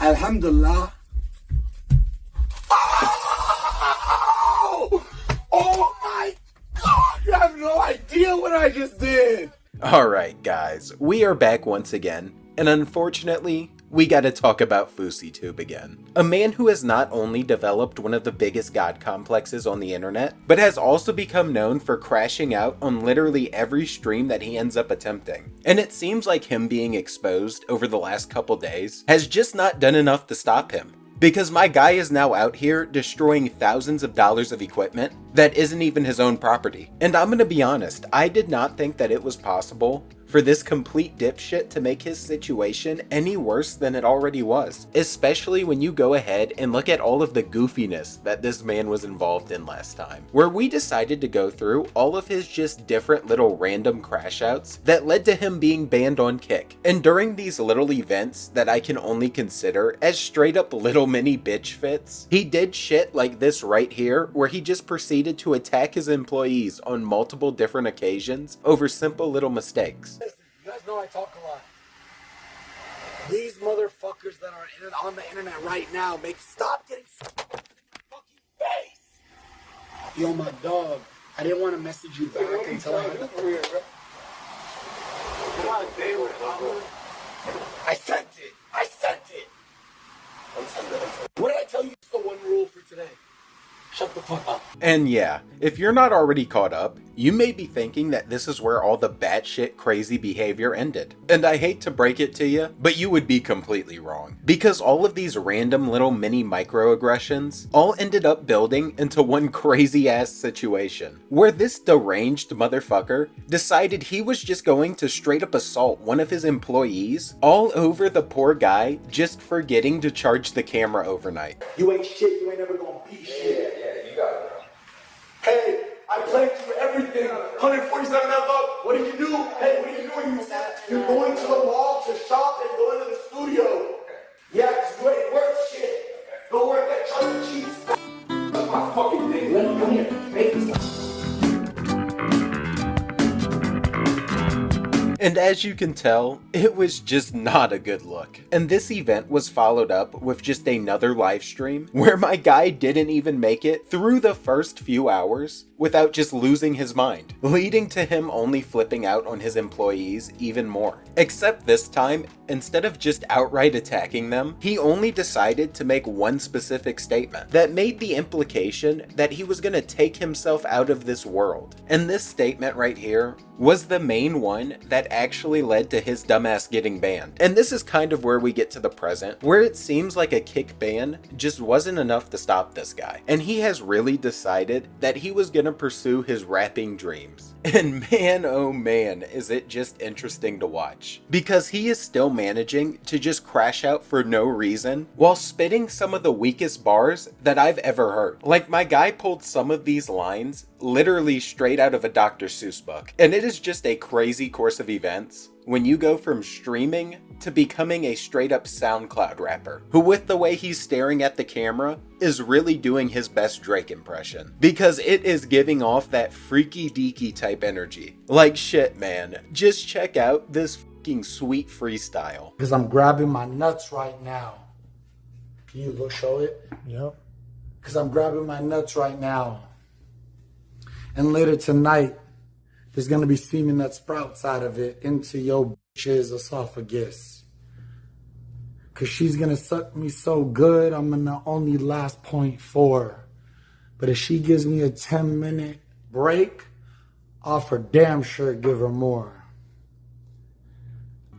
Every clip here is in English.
Alhamdulillah. Oh my God, you have no idea what I just did. Alright guys, we are back once again, and unfortunately, we gotta talk about FouseyTube again. A man who has not only developed one of the biggest god complexes on the internet, but has also become known for crashing out on literally every stream that he ends up attempting. And it seems like him being exposed over the last couple days has just not done enough to stop him. Because my guy is now out here destroying thousands of dollars of equipment that isn't even his own property. And I'm gonna be honest, I did not think that it was possible for this complete dipshit to make his situation any worse than it already was. Especially when you go ahead and look at all of the goofiness that this man was involved in last time. Where we decided to go through all of his just different little random crash outs that led to him being banned on Kick. And during these little events that I can only consider as straight up little mini bitch fits, he did shit like this right here where he just proceeded to attack his employees on multiple different occasions over simple little mistakes. You guys know I talk a lot. These motherfuckers that are on the internet right now stop getting fucking face. Yo, my dog. I didn't want to message you back until I had the... I sent it. What did I tell you? It's the one rule for today. Shut the fuck up. And yeah, if you're not already caught up, you may be thinking that this is where all the batshit crazy behavior ended. And I hate to break it to you, but you would be completely wrong. Because all of these random little mini microaggressions all ended up building into one crazy ass situation, where this deranged motherfucker decided he was just going to straight up assault one of his employees all over the poor guy just forgetting to charge the camera overnight. You ain't shit, you ain't never gonna be shit. You got it, bro. Hey, I played you everything. 147 that low. What did you do? Hey, what are you doing? You're going to the mall to shop and going to the studio. Okay. Yeah, because you ain't worth shit. Go work at Chuck E. Cheese. That's my fucking thing. Let me come here. Make this stuff. And as you can tell, it was just not a good look. And this event was followed up with just another live stream where my guy didn't even make it through the first few hours without just losing his mind, leading to him only flipping out on his employees even more. Except this time, instead of just outright attacking them, he only decided to make one specific statement that made the implication that he was gonna take himself out of this world. And this statement right here was the main one that actually led to his dumbass getting banned. And this is kind of where we get to the present, where it seems like a Kick ban just wasn't enough to stop this guy. And he has really decided that he was gonna pursue his rapping dreams. And man, oh man, is it just interesting to watch. Because he is still managing to just crash out for no reason while spitting some of the weakest bars that I've ever heard. Like, my guy pulled some of these lines literally straight out of a Dr. Seuss book. And it is just a crazy course of events when you go from streaming to becoming a straight up SoundCloud rapper, who with the way he's staring at the camera is really doing his best Drake impression, because it is giving off that freaky deaky type energy. Like shit, man, just check out this fucking sweet freestyle. Because I'm grabbing my nuts right now. Can you go show it? Yep. Because I'm grabbing my nuts right now. And later tonight, there's going to be semen that sprouts out of it into your bitch's esophagus. Because she's going to suck me so good, I'm going to only last 0.4. But if she gives me a 10-minute break, I'll for damn sure give her more.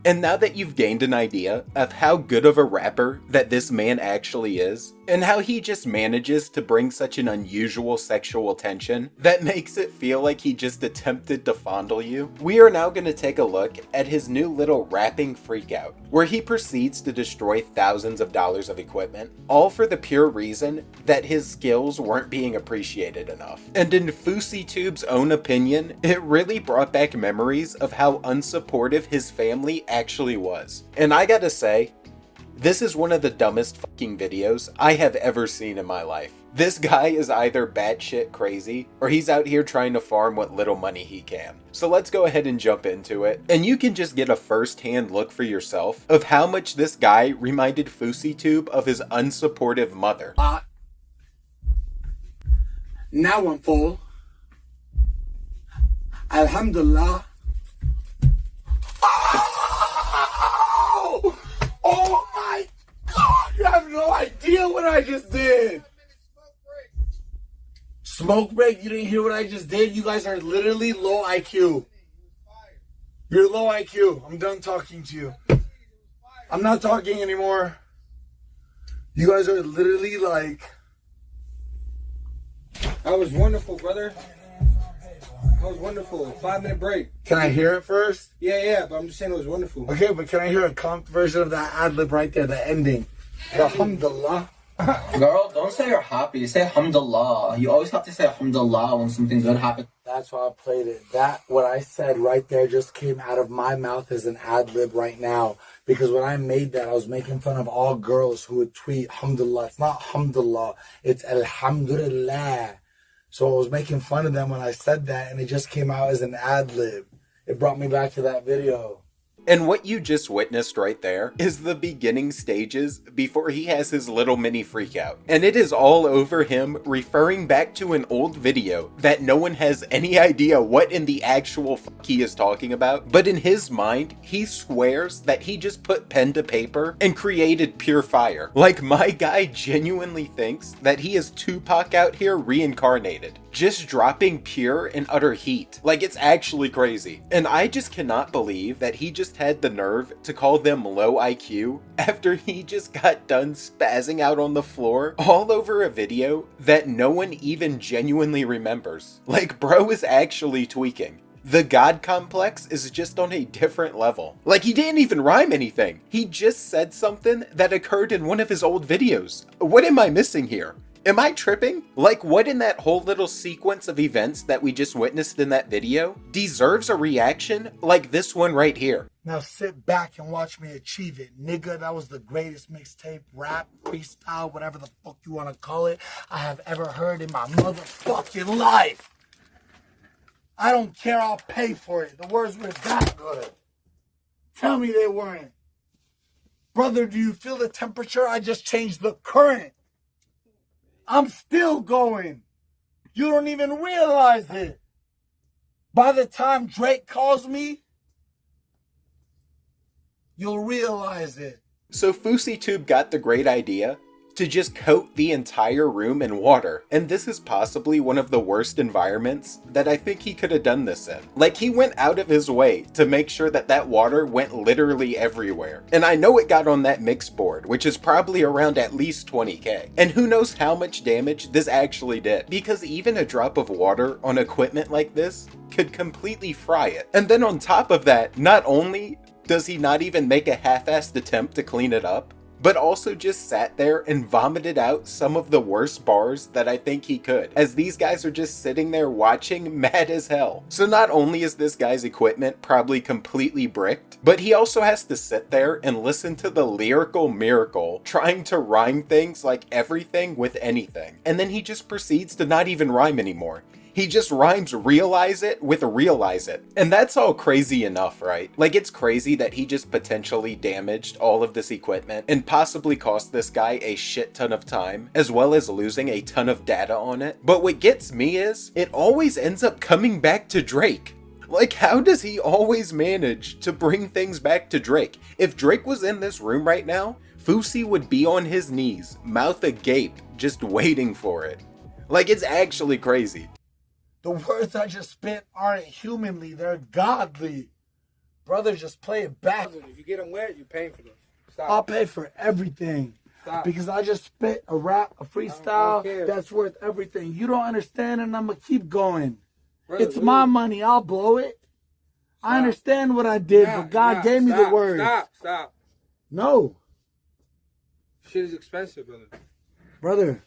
And now that you've gained an idea of how good of a rapper that this man actually is, and how he just manages to bring such an unusual sexual tension that makes it feel like he just attempted to fondle you, we are now going to take a look at his new little rapping freakout, where he proceeds to destroy thousands of dollars of equipment, all for the pure reason that his skills weren't being appreciated enough. And in FouseyTube's own opinion, it really brought back memories of how unsupportive his family actually was. And I gotta say, this is one of the dumbest fucking videos I have ever seen in my life. This guy is either batshit crazy, or he's out here trying to farm what little money he can. So let's go ahead and jump into it, and you can just get a first-hand look for yourself of how much this guy reminded FouseyTube of his unsupportive mother. Now I'm full. Alhamdulillah. Oh my God! You have no idea what I just did. Smoke break? You didn't hear what I just did? You guys are literally low IQ. You're low IQ. I'm done talking to you. I'm not talking anymore. You guys are literally like... That was wonderful, brother. That was wonderful. 5-minute break. Can I hear it first? Yeah, but I'm just saying it was wonderful. Okay, but can I hear a comp version of that ad-lib right there, the ending? Alhamdulillah. Girl, don't say you're happy. Say alhamdulillah. You always have to say alhamdulillah when something good happens. That's why I played it. What I said right there just came out of my mouth as an ad-lib right now. Because when I made that, I was making fun of all girls who would tweet alhamdulillah. It's not alhamdulillah. It's alhamdulillah. So I was making fun of them when I said that, and it just came out as an ad-lib. It brought me back to that video. And what you just witnessed right there is the beginning stages before he has his little mini freakout. And it is all over him referring back to an old video that no one has any idea what in the actual fuck he is talking about. But in his mind, he swears that he just put pen to paper and created pure fire. Like, my guy genuinely thinks that he is Tupac out here reincarnated, just dropping pure and utter heat. Like, it's actually crazy. And I just cannot believe that he just had the nerve to call them low IQ after he just got done spazzing out on the floor all over a video that no one even genuinely remembers. Like, bro is actually tweaking. The God complex is just on a different level. Like, he didn't even rhyme anything. He just said something that occurred in one of his old videos. What am I missing here? Am I tripping? Like, what in that whole little sequence of events that we just witnessed in that video deserves a reaction like this one right here? Now sit back and watch me achieve it. Nigga, that was the greatest mixtape, rap, freestyle, whatever the fuck you want to call it, I have ever heard in my motherfucking life. I don't care, I'll pay for it. The words were that good. Tell me they weren't. Brother, do you feel the temperature? I just changed the current. I'm still going. You don't even realize it. By the time Drake calls me, you'll realize it. So FouseyTube got the great idea to just coat the entire room in water. And this is possibly one of the worst environments that I think he could have done this in. Like, he went out of his way to make sure that that water went literally everywhere. And I know it got on that mix board, which is probably around at least 20K. And who knows how much damage this actually did, because even a drop of water on equipment like this could completely fry it. And then on top of that, not only does he not even make a half-assed attempt to clean it up, but also just sat there and vomited out some of the worst bars that I think he could, as these guys are just sitting there watching mad as hell. So not only is this guy's equipment probably completely bricked, but he also has to sit there and listen to the lyrical miracle trying to rhyme things like everything with anything. And then he just proceeds to not even rhyme anymore. He just rhymes realize it with realize it. And that's all crazy enough, right? Like, it's crazy that he just potentially damaged all of this equipment and possibly cost this guy a shit ton of time, as well as losing a ton of data on it. But what gets me is, it always ends up coming back to Drake. Like, how does he always manage to bring things back to Drake? If Drake was in this room right now, Fousey would be on his knees, mouth agape, just waiting for it. Like, it's actually crazy. The words I just spit aren't humanly, they're godly. Brother, just play it back. If you get them wet, you're paying for them. Stop. I'll pay for everything. Stop. Because I just spit a rap, a freestyle that's worth everything. You don't understand, and I'm going to keep going. Brother, it's my money. I'll blow it. Stop. I understand what I did, but God gave me the words. Stop. No. Shit is expensive, brother. Brother,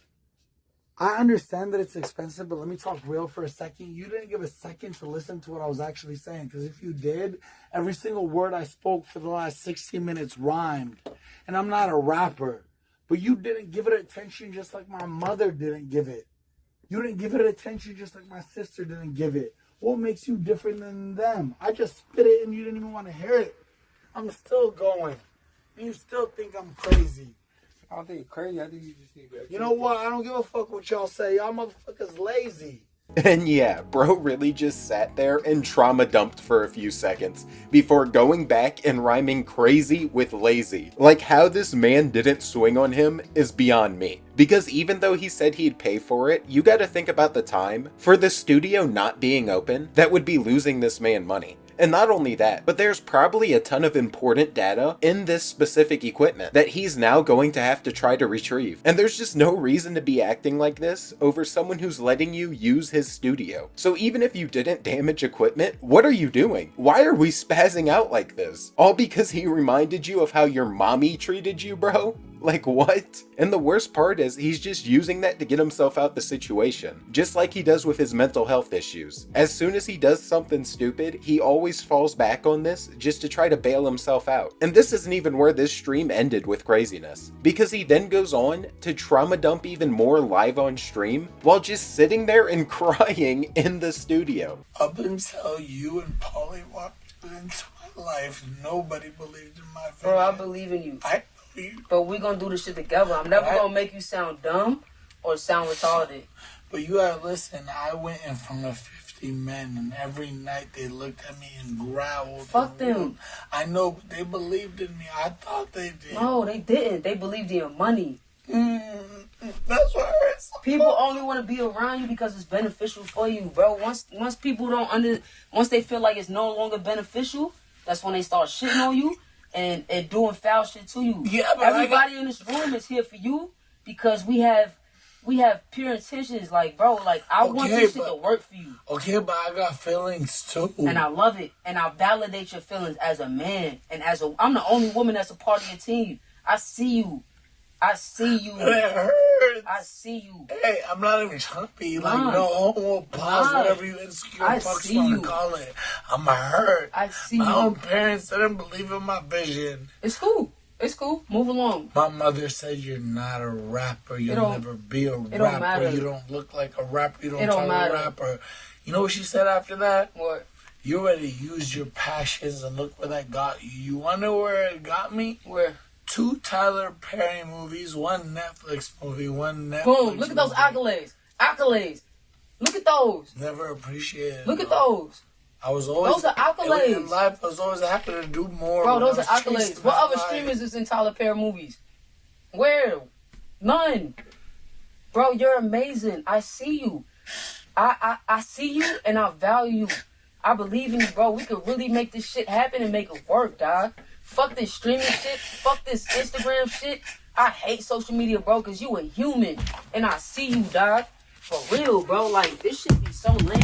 I understand that it's expensive, but let me talk real for a second. You didn't give a second to listen to what I was actually saying, because if you did, every single word I spoke for the last 16 minutes rhymed. And I'm not a rapper. But you didn't give it attention just like my mother didn't give it. You didn't give it attention just like my sister didn't give it. What makes you different than them? I just spit it and you didn't even want to hear it. I'm still going. And you still think I'm crazy. I don't think you're crazy. I think you just need to. You know what? I don't give a fuck what y'all say. Y'all motherfuckers lazy. And yeah, bro really just sat there and trauma dumped for a few seconds before going back and rhyming crazy with lazy. Like, how this man didn't swing on him is beyond me. Because even though he said he'd pay for it, you gotta think about the time. For the studio not being open, that would be losing this man money. And not only that, but there's probably a ton of important data in this specific equipment that he's now going to have to try to retrieve. And there's just no reason to be acting like this over someone who's letting you use his studio. So even if you didn't damage equipment, what are you doing? Why are we spazzing out like this? All because he reminded you of how your mommy treated you, bro? Like, what? And the worst part is he's just using that to get himself out the situation, just like he does with his mental health issues. As soon as he does something stupid, he always falls back on this just to try to bail himself out. And this isn't even where this stream ended with craziness, because he then goes on to trauma dump even more live on stream while just sitting there and crying in the studio. Up until you and Polly walked into my life, nobody believed in my vision. Bro, I believe in you. But we gonna do this shit together. I'm never gonna make you sound dumb or sound retarded. But you gotta listen, I went in front of 50 men and every night they looked at me and growled. Fuck them. I know, but they believed in me. I thought they did. No, they didn't. They believed in your money. That's what hurts. People only want to be around you because it's beneficial for you, bro. Once people once they feel like it's no longer beneficial, that's when they start shitting on you. And doing foul shit to you. Yeah, but everybody in this room is here for you because we have pure intentions. Like, bro, like I want this shit to work for you. Okay, but I got feelings too. And I love it. And I validate your feelings as a man. And I'm the only woman that's a part of your team. I see you. I see you. It hurts. I see you. Hey, I'm not even trying to be like no homo pause, whatever you insecure fucks want to call it. I'm hurt. I see my you. own parents didn't believe in my vision. It's cool. It's cool. Move along. My mother said you're not a rapper. You'll never be a rapper. Don't matter. You don't look like a rapper. You don't talk like a rapper. You know what she said after that? What? You already used your passions and look where that got you. You want to know where it got me? Where? 2 Tyler Perry movies, 1 Netflix movie, 1 Netflix Boom. Look at those accolades. Accolades. Look at those. Never appreciated. Look at those. I was always... Those are accolades. In life, I was always happy to do more. Bro, those are accolades. What other streamers is in Tyler Perry movies? Where? None. Bro, you're amazing. I see you. I see you and I value you. I believe in you, bro. We could really make this shit happen and make it work, dog. Fuck this streaming shit. Fuck this Instagram shit. I hate social media, bro, because you a human. And I see you, dog. For real, bro. Like, this shit be so lame.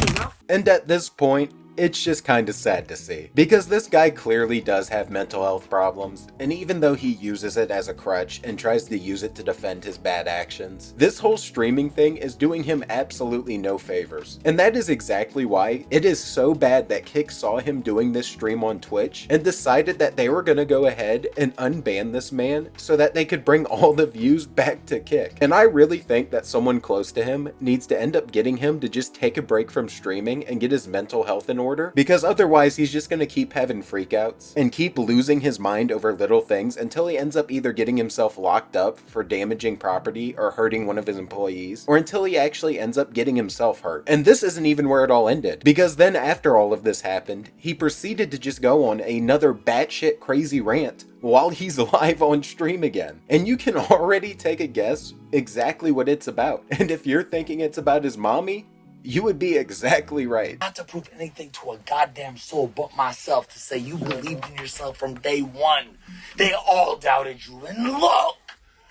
And at this point, it's just kinda sad to see. Because this guy clearly does have mental health problems, and even though he uses it as a crutch and tries to use it to defend his bad actions, this whole streaming thing is doing him absolutely no favors. And that is exactly why it is so bad that Kick saw him doing this stream on Twitch and decided that they were gonna go ahead and unban this man so that they could bring all the views back to Kick. And I really think that someone close to him needs to end up getting him to just take a break from streaming and get his mental health in order, because otherwise he's just gonna keep having freakouts and keep losing his mind over little things until he ends up either getting himself locked up for damaging property or hurting one of his employees, or until he actually ends up getting himself hurt. And this isn't even where it all ended, because then after all of this happened, he proceeded to just go on another batshit crazy rant while he's live on stream again. And you can already take a guess exactly what it's about. And if you're thinking it's about his mommy, you would be exactly right. Not to prove anything to a goddamn soul but myself, to say you believed in yourself from day one. They all doubted you. And look,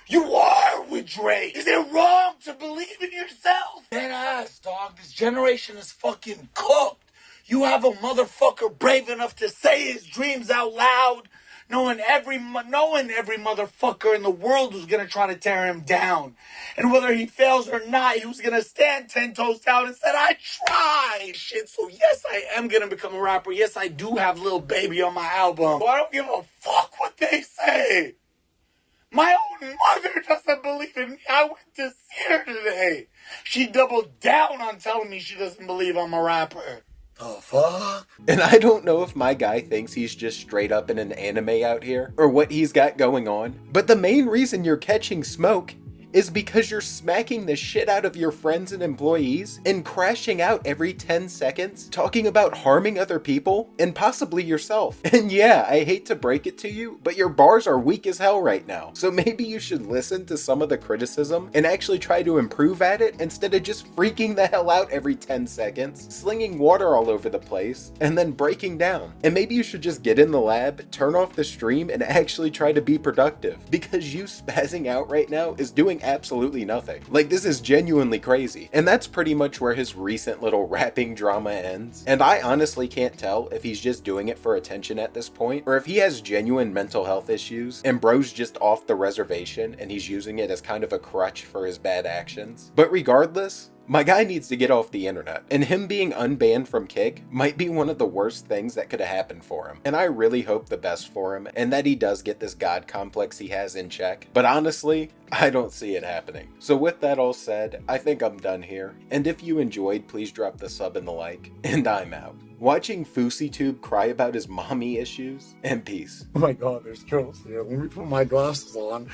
you are with Drake. Is it wrong to believe in yourself? Dead ass, dog. This generation is fucking cooked. You have a motherfucker brave enough to say his dreams out loud, knowing every motherfucker in the world was gonna try to tear him down. And whether he fails or not, he was gonna stand 10 toes down and said, I tried. Shit, so yes, I am gonna become a rapper. Yes, I do have Lil Baby on my album. But I don't give a fuck what they say. My own mother doesn't believe in me. I went to see her today. She doubled down on telling me she doesn't believe I'm a rapper. The fuck? And I don't know if my guy thinks he's just straight up in an anime out here, or what he's got going on, but the main reason you're catching smoke is because you're smacking the shit out of your friends and employees and crashing out every 10 seconds, talking about harming other people and possibly yourself. And yeah, I hate to break it to you, but your bars are weak as hell right now. So maybe you should listen to some of the criticism and actually try to improve at it instead of just freaking the hell out every 10 seconds, slinging water all over the place, and then breaking down. And maybe you should just get in the lab, turn off the stream, and actually try to be productive, because you spazzing out right now is doing absolutely nothing. Like, this is genuinely crazy. And that's pretty much where his recent little rapping drama ends. And I honestly can't tell if he's just doing it for attention at this point, or if he has genuine mental health issues and bro's just off the reservation and he's using it as kind of a crutch for his bad actions. But regardless, my guy needs to get off the internet, and him being unbanned from Kick might be one of the worst things that could have happened for him. And I really hope the best for him, and that he does get this god complex he has in check. But honestly, I don't see it happening. So with that all said, I think I'm done here. And if you enjoyed, please drop the sub and the like, and I'm out. Watching FouseyTube cry about his mommy issues, and peace. Oh my god, there's trolls here. Let me put my glasses on.